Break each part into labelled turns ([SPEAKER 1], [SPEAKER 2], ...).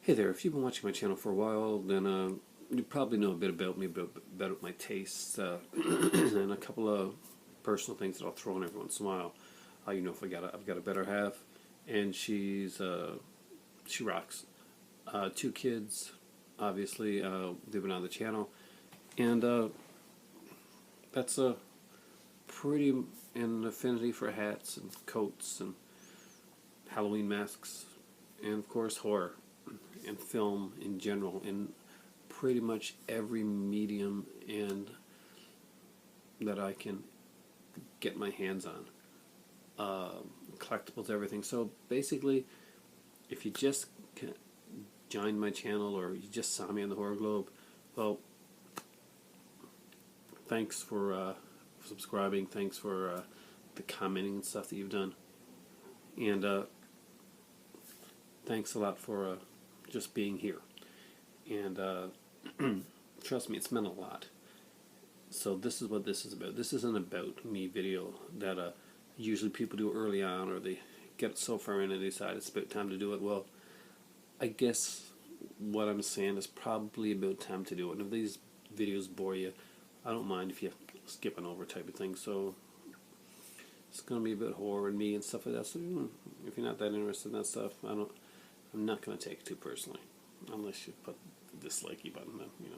[SPEAKER 1] Hey there, if you've been watching my channel for a while, then you probably know a bit about me, about my tastes, and a couple of personal things that I'll throw in every once in a while. You know, if I've got a better half, and she rocks. Two kids, obviously, they've been on the channel, and that's a pretty an affinity for hats and coats and Halloween masks, and of course horror and film in general, in pretty much every medium and that I can get my hands on. Collectibles, everything. So basically, if you just joined my channel or you just saw me on the Horror Globe, well, thanks for subscribing. Thanks for the commenting and stuff that you've done, and thanks a lot for just being here. And trust me, it's meant a lot. So this is what this is about. This isn't about me video that usually people do early on, or they get so far in and they decide it's about time to do it. Well, I guess what I'm saying is probably about time to do it. And if these videos bore you, I don't mind if you skip on over type of thing. So it's going to be about horror and me and stuff like that. So if you're not that interested in that stuff, I'm not going to take it too personally, unless you put the dislikey button. Then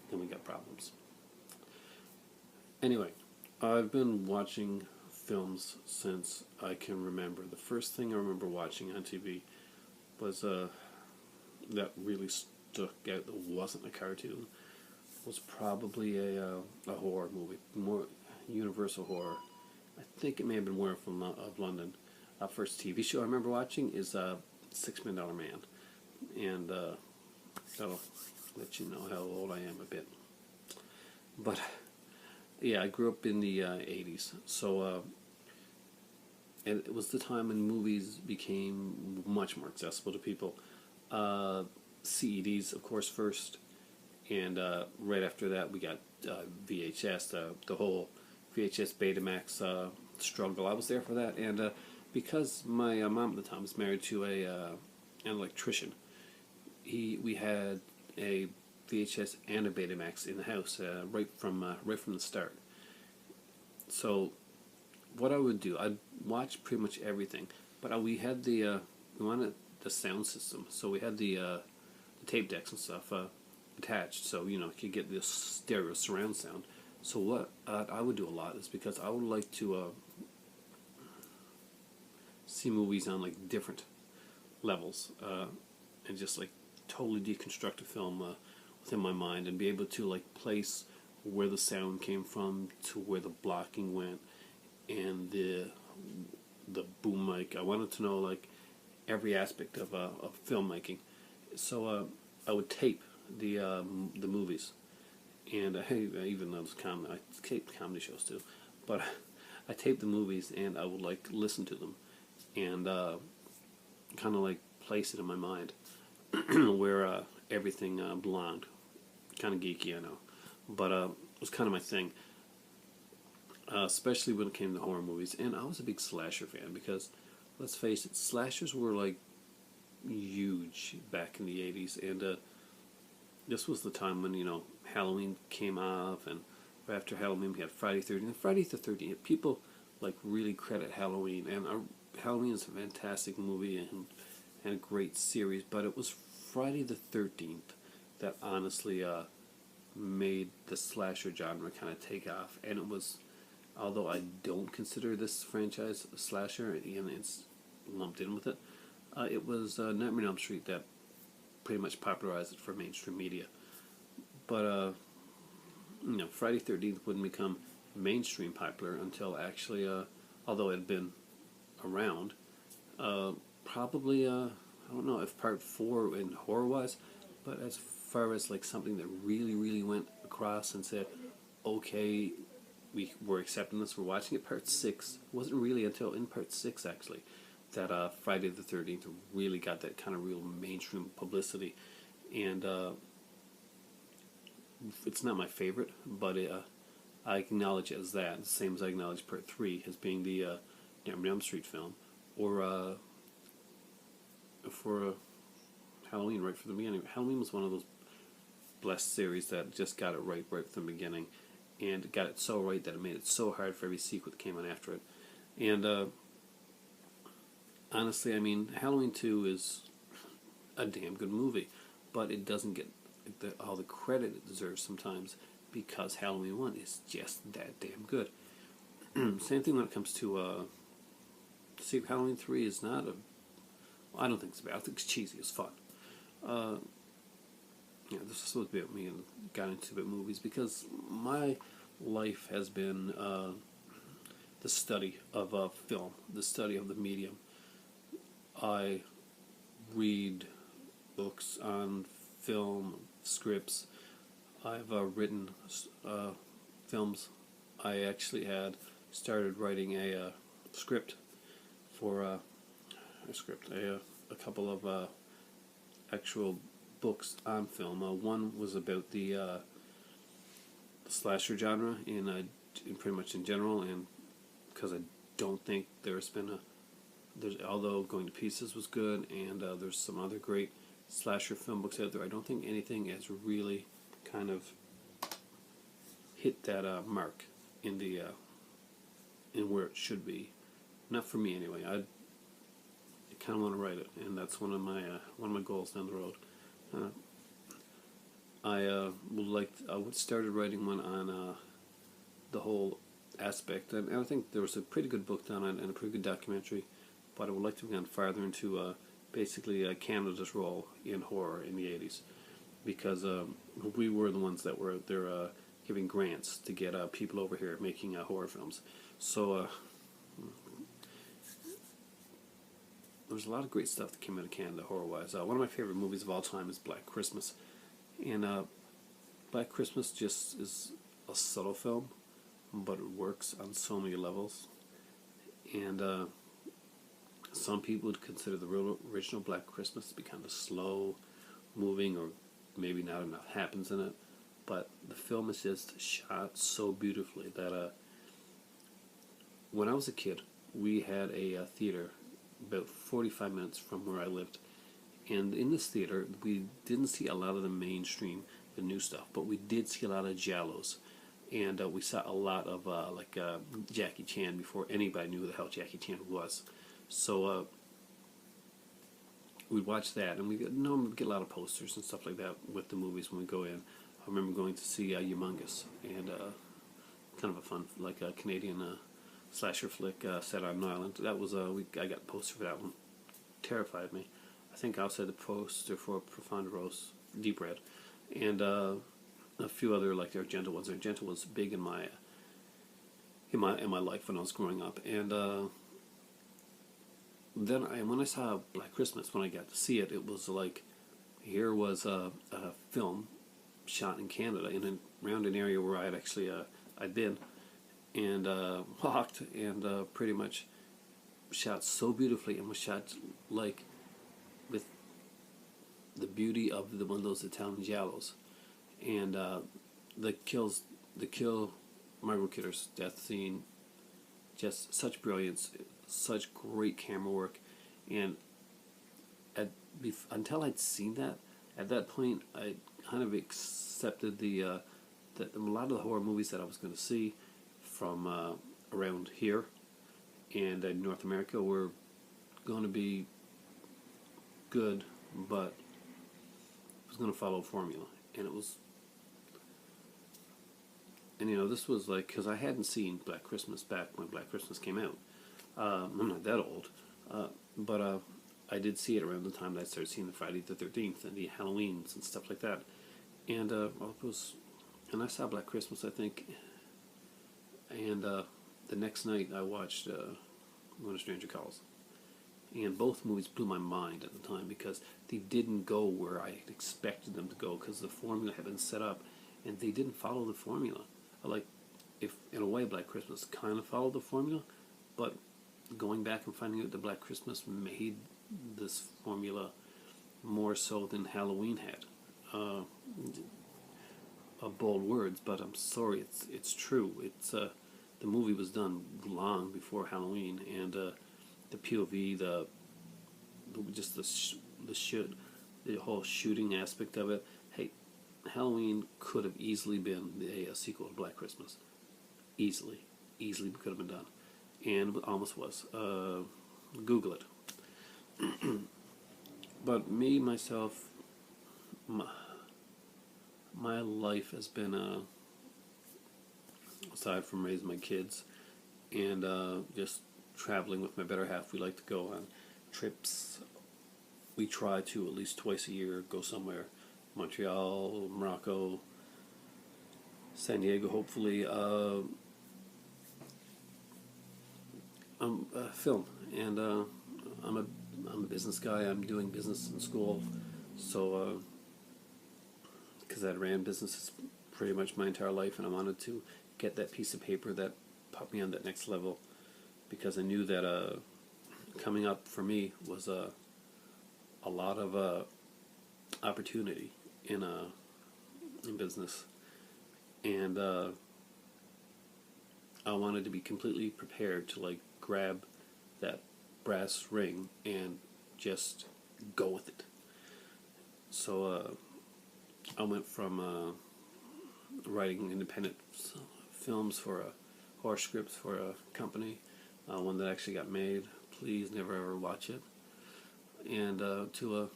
[SPEAKER 1] then we got problems. Anyway, I've been watching films since I can remember. The first thing I remember watching on TV was that really stuck out that wasn't a cartoon, was probably a horror movie, more universal horror. I think it may have been Werewolf of London. First TV show I remember watching is $6 Million Man, and that'll let you know how old I am a bit. But yeah, I grew up in the 80s, so and it was the time when movies became much more accessible to people. CEDs, of course, first, and right after that we got VHS, the whole VHS Betamax struggle. I was there for that, and because my mom at the time was married to an electrician, we had a VHS and a Betamax in the house right from the start. So what I would do, I'd watch pretty much everything, but we had we wanted the sound system, so we had the tape decks and stuff attached, so you could get this stereo surround sound. So what I would do a lot is, because I would like to see movies on like different levels, and just like totally deconstruct a film within my mind, and be able to like place where the sound came from to where the blocking went, and the boom mic. I wanted to know like every aspect of filmmaking. So I would tape the movies, and even those I taped comedy shows too, but I taped the movies and I would like listen to them and kind of like place it in my mind where everything belonged. Kind of geeky, I know, but it was kind of my thing, especially when it came to horror movies. And I was a big slasher fan because, let's face it, slashers were like huge back in the 80s, and this was the time when Halloween came off, and right after Halloween we had Friday the 13th. Friday the 13th, people like really credit Halloween, and Halloween is a fantastic movie and a great series, but it was Friday the 13th that honestly made the slasher genre kind of take off. And it was, although I don't consider this franchise a slasher, and it's lumped in with it, it was Nightmare on Elm Street that pretty much popularized it for mainstream media. But Friday the 13th wouldn't become mainstream popular until actually, although it had been around, probably I don't know if part 4 in horror was, but as far as like something that really went across and said, okay, we're accepting this, we're watching it, part 6 wasn't really until in part 6 actually that Friday the 13th really got that kind of real mainstream publicity. And it's not my favorite, but I acknowledge it as that, the same as I acknowledge part 3 as being the Nightmare on Elm Street film, or for Halloween right from the beginning. Halloween was one of those blessed series that just got it right from the beginning, and got it so right that it made it so hard for every sequel that came on after it. And honestly, I mean, Halloween 2 is a damn good movie, but it doesn't get all the credit it deserves sometimes because Halloween 1 is just that damn good. Same thing when it comes to see, Halloween 3 is not a. Well, I don't think it's bad. I think it's cheesy. It's fun. This is supposed to be about me and got into about movies because my life has been the study of film, the study of the medium. I read books on film, scripts. I've written films. I actually had started writing a script for a couple of actual books on film. One was about the slasher genre in pretty much in general, and because I don't think there's although Going to Pieces was good, and there's some other great slasher film books out there, I don't think anything has really kind of hit that mark in the in where it should be. Not for me anyway. I kind of want to write it, and that's one of my goals down the road. I started writing one on the whole aspect, and I think there was a pretty good book done on and a pretty good documentary, but I would like to have gone farther into basically Canada's role in horror in the 80s, because we were the ones that were out there giving grants to get people over here making horror films. So there's a lot of great stuff that came out of Canada horror-wise. One of my favorite movies of all time is Black Christmas, and Black Christmas just is a subtle film, but it works on so many levels. And some people would consider the original Black Christmas to be kind of slow moving, or maybe not enough happens in it. But the film is just shot so beautifully that when I was a kid, we had a theater about 45 minutes from where I lived. And in this theater, we didn't see a lot of the mainstream, the new stuff, but we did see a lot of giallos. And we saw a lot of Jackie Chan before anybody knew who the hell Jackie Chan was. So we'd watch that, and we'd get a lot of posters and stuff like that with the movies when we go in. I remember going to see Humongous, and kind of a fun, like a Canadian slasher flick set on an island. That was I got a poster for that one. Terrified me. I think I also had the poster for Profonderos, Deep Red, and a few other like Argento ones. Argento was big in my life when I was growing up, and then when I saw Black Christmas, when I got to see it, it was like here was a film shot in Canada around an area where I had actually I'd been and walked, and pretty much shot so beautifully, and was shot like with the beauty of one of those Italian giallos, and the kill Margot Kidder's death scene, just such brilliance, such great camera work, and until I'd seen that, at that point I kind of accepted that a lot of the horror movies that I was going to see from around here and in North America were going to be good, but it was going to follow a formula, and it was. And this was like, because I hadn't seen Black Christmas back when Black Christmas came out. I'm not that old, but I did see it around the time that I started seeing the Friday the 13th and the Halloweens and stuff like that. And it was, and I saw Black Christmas, I think, and the next night I watched When a Stranger Calls. And both movies blew my mind at the time because they didn't go where I expected them to go, because the formula had been set up, and they didn't follow the formula. If in a way Black Christmas kind of followed the formula, but going back and finding out that Black Christmas made this formula more so than Halloween had. Bold words, but I'm sorry, it's true. It's the movie was done long before Halloween, and the POV, the the whole shooting aspect of it. Hey, Halloween could have easily been a sequel to Black Christmas. Easily could have been done, and it almost was. Google it. But me, myself, my life has been, aside from raising my kids and just traveling with my better half, we like to go on trips. We try to at least twice a year go somewhere. Montreal, Morocco, San Diego, hopefully. I'm film, and I'm a business guy. I'm doing business in school, so because I ran businesses pretty much my entire life, and I wanted to get that piece of paper that put me on that next level, because I knew that coming up for me was a lot of opportunity in business, and I wanted to be completely prepared to like grab that brass ring and just go with it. So I went from writing independent films for horror scripts for a company, one that actually got made. Please never ever watch it. And to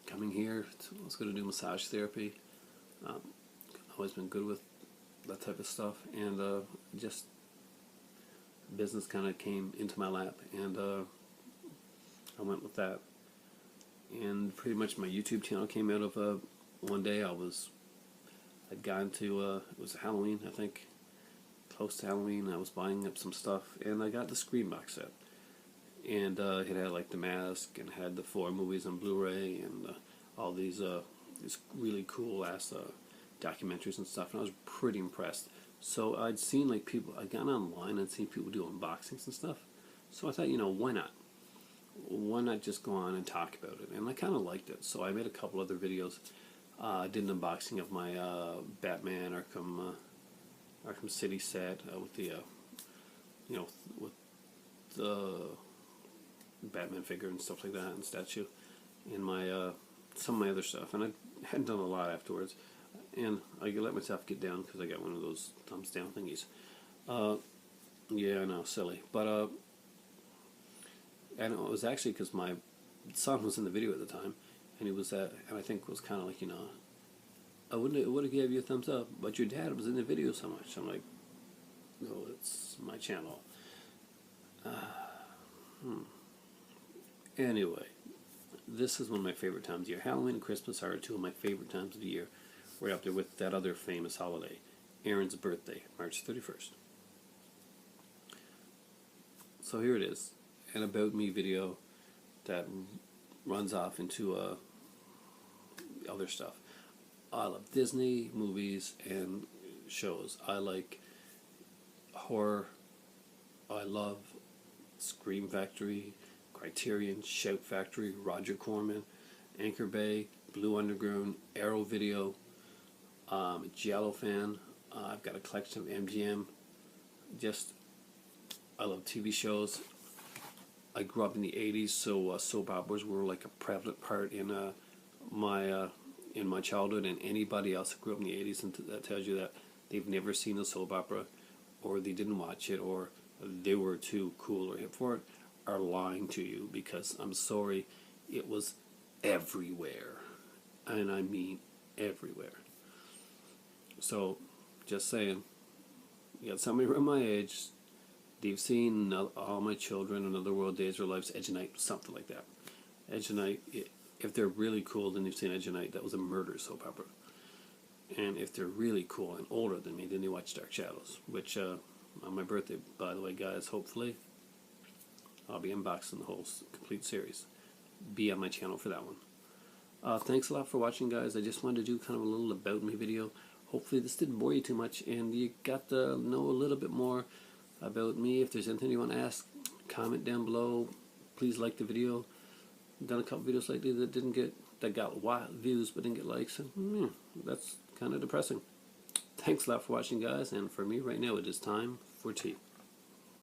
[SPEAKER 1] coming here, I was going to do massage therapy. Always been good with that type of stuff, and just business kind of came into my lap, and I went with that. And pretty much my YouTube channel came out of one day I'd gone to it was Halloween, I think, close to Halloween. I was buying up some stuff, and I got the Scream box set, and it had like The Mask, and had the 4 movies on Blu-ray, and all these really cool ass documentaries and stuff, and I was pretty impressed. So I'd seen like people, I'd gone online and seen people do unboxings and stuff. So I thought, why not? Why not just go on and talk about it? And I kind of liked it. So I made a couple other videos. I did an unboxing of my Batman Arkham City set with the, with the Batman figure and stuff like that, and statue, and my some of my other stuff. And I hadn't done a lot afterwards. And I let myself get down because I got one of those thumbs down thingies. Yeah, I know, silly. But, and it was actually because my son was in the video at the time, and he was and I think was kind of like, I would have gave you a thumbs up, but your dad was in the video so much. I'm like, no, it's my channel. Anyway, this is one of my favorite times of year. Halloween and Christmas are 2 of my favorite times of the year. Right up there with that other famous holiday, Aaron's birthday, March 31st. So here it is, an About Me video that runs off into other stuff. I love Disney movies and shows. I like horror. I love Scream Factory, Criterion, Shout Factory, Roger Corman, Anchor Bay, Blue Underground, Arrow Video. I'm a Giallo fan. I've got a collection of MGM. I love TV shows. I grew up in the 80s, so soap operas were like a prevalent part in my childhood, and anybody else who grew up in the 80s, and that tells you that they've never seen a soap opera, or they didn't watch it, or they were too cool or hip for it, are lying to you, because I'm sorry, it was everywhere. And I mean everywhere. So, just saying, you got somebody around my age, they've seen All My Children, Another World, Days of Our Lives, Edge of Night, something like that. Edge of Night, if they're really cool, then they've seen Edge of Night. That was a murder soap opera. And if they're really cool and older than me, then they watch Dark Shadows, which on my birthday, by the way, guys, hopefully, I'll be unboxing the whole complete series. Be on my channel for that one. Thanks a lot for watching, guys. I just wanted to do kind of a little About Me video. Hopefully this didn't bore you too much, and you got to know a little bit more about me. If there's anything you want to ask, comment down below. Please like the video. I've done a couple videos lately that got views but didn't get likes, and that's kind of depressing. Thanks a lot for watching, guys, and for me right now it is time for tea.